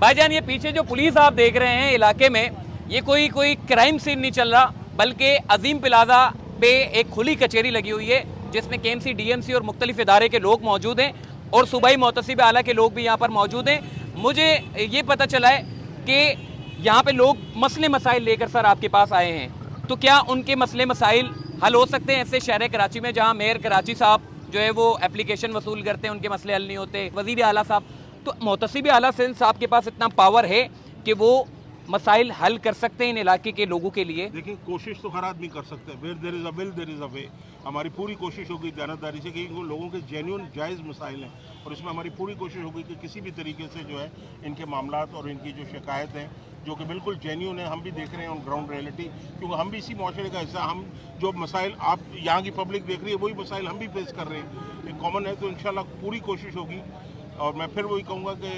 भाई जान ये पीछे जो पुलिस आप देख रहे हैं इलाके में, ये कोई क्राइम सीन नहीं चल रहा, बल्कि अजीम प्लाजा पे एक खुली कचहरी लगी हुई है जिसमें केएमसी, डीएमसी और मुख्तलिफ इदारे के लोग मौजूद हैं और सूबाई मोहतसिब आला के लोग भी यहाँ पर मौजूद हैं। मुझे ये पता चला है कि यहाँ पे लोग मसले मसाइल लेकर सर आपके पास आए हैं, तो क्या उनके मसले मसाइल हल हो सकते हैं? ऐसे शहर कराची में जहाँ मेयर कराची साहब जो है वो एप्लीकेशन वसूल करते हैं, उनके मसले हल नहीं होते, वज़ीर आला साहब, तो मोहतसिब आला सिंध साहब के पास इतना पावर है कि वो मसाइल हल कर सकते हैं इन इलाके के लोगों के लिए? देखिए, कोशिश तो हर आदमी कर सकते हैं। Where there is a will there is a way. हमारी पूरी कोशिश होगी जानदारी से कि वो लोगों के जेन्युइन जायज़ मसाइल हैं और इसमें हमारी पूरी कोशिश होगी कि किसी भी तरीके से जो है इनके मामलात और इनकी जो शिकायत हैं जो कि बिल्कुल जेन्युइन है, हम भी देख रहे हैं ऑन ग्राउंड रियलिटी, क्योंकि हम भी इसी माशरे का हिस्सा, हम जो मसाइल आप यहाँ की पब्लिक देख रही है वही मसाइल हम भी फेस कर रहे हैं, एक कॉमन है। तो इंशाल्लाह पूरी कोशिश होगी और मैं फिर वही कहूँगा कि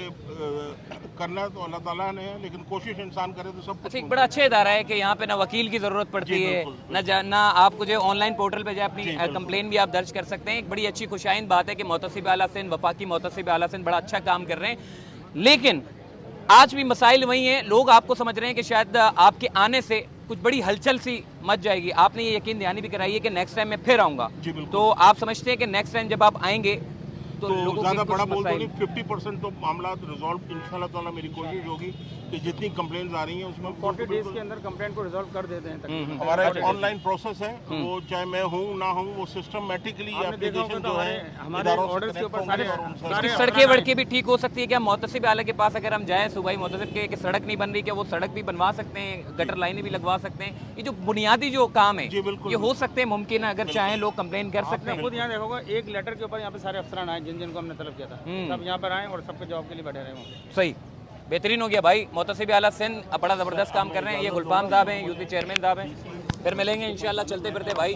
करना तो अल्लाह ताला ने है, लेकिन कोशिश इंसान करे तो सब कुछ। अच्छा, एक बड़ा अच्छा इदारा है कि यहाँ पे ना वकील की ज़रूरत पड़ती है, ना आपको जो ऑनलाइन पोर्टल पे जो अपनी कंप्लेन भी आप दर्ज कर सकते हैं। एक बड़ी अच्छी खुशाइन बात है कि मोहतसिब आला सिंध, वफाकी मोहतसिब आला सिंध बड़ा अच्छा काम कर रहे हैं, लेकिन आज भी मसाइल वही हैं। लोग आपको समझ रहे हैं कि शायद आपके आने से कुछ बड़ी हलचल सी मच जाएगी। आपने ये यकीन दहानी भी कराई है कि नेक्स्ट टाइम मैं फिर आऊँगा, तो आप समझते हैं कि नेक्स्ट टाइम जब आप आएंगे तो ज़्यादा बड़ा बोल तो नहीं, 50% तो मामला रिजॉल्व इंशाल्लाह ताला। मेरी कोशिश होगी कि जितनी कंप्लेंट्स आ रही हैं उसमें 40 डेज के अंदर कंप्लेंट को रिजॉल्व कर देते हैं। हमारा एक ऑनलाइन प्रोसेस है, वो चाहे मैं हूँ ना हूँ, वो सिस्टमेटिकली एप्लीकेशन जो है हमारे ऑर्डर्स के ऊपर सारे सड़कें वड़कें भी ठीक हो सकती है क्या? मोहतसिब आला के पास अगर हम जाएं, सूबाई मोहतसिब के सड़क नहीं बन रही, क्या वो सड़क भी बनवा सकते हैं, गटर लाइनें भी लगवा सकते हैं? ये जो बुनियादी जो काम है ये हो सकते हैं, मुमकिन है, अगर चाहें लोग कंप्लेन कर सकते हैं। खुद यहाँ देखोगे एक लेटर के ऊपर यहाँ पे सारे अफसरान आए जिनको हमने तलब किया था, सब यहाँ पर आए और सबके जवाब के लिए बैठे रहे होंगे। सही, बेहतरीन हो गया भाई। मोहतसिब आला सिंध बड़ा ज़बरदस्त काम कर रहे हैं। ये गुलफाम साहब हैं, यूपी चेयरमैन साहब हैं। फिर मिलेंगे इंशाल्लाह चलते फिरते भाई।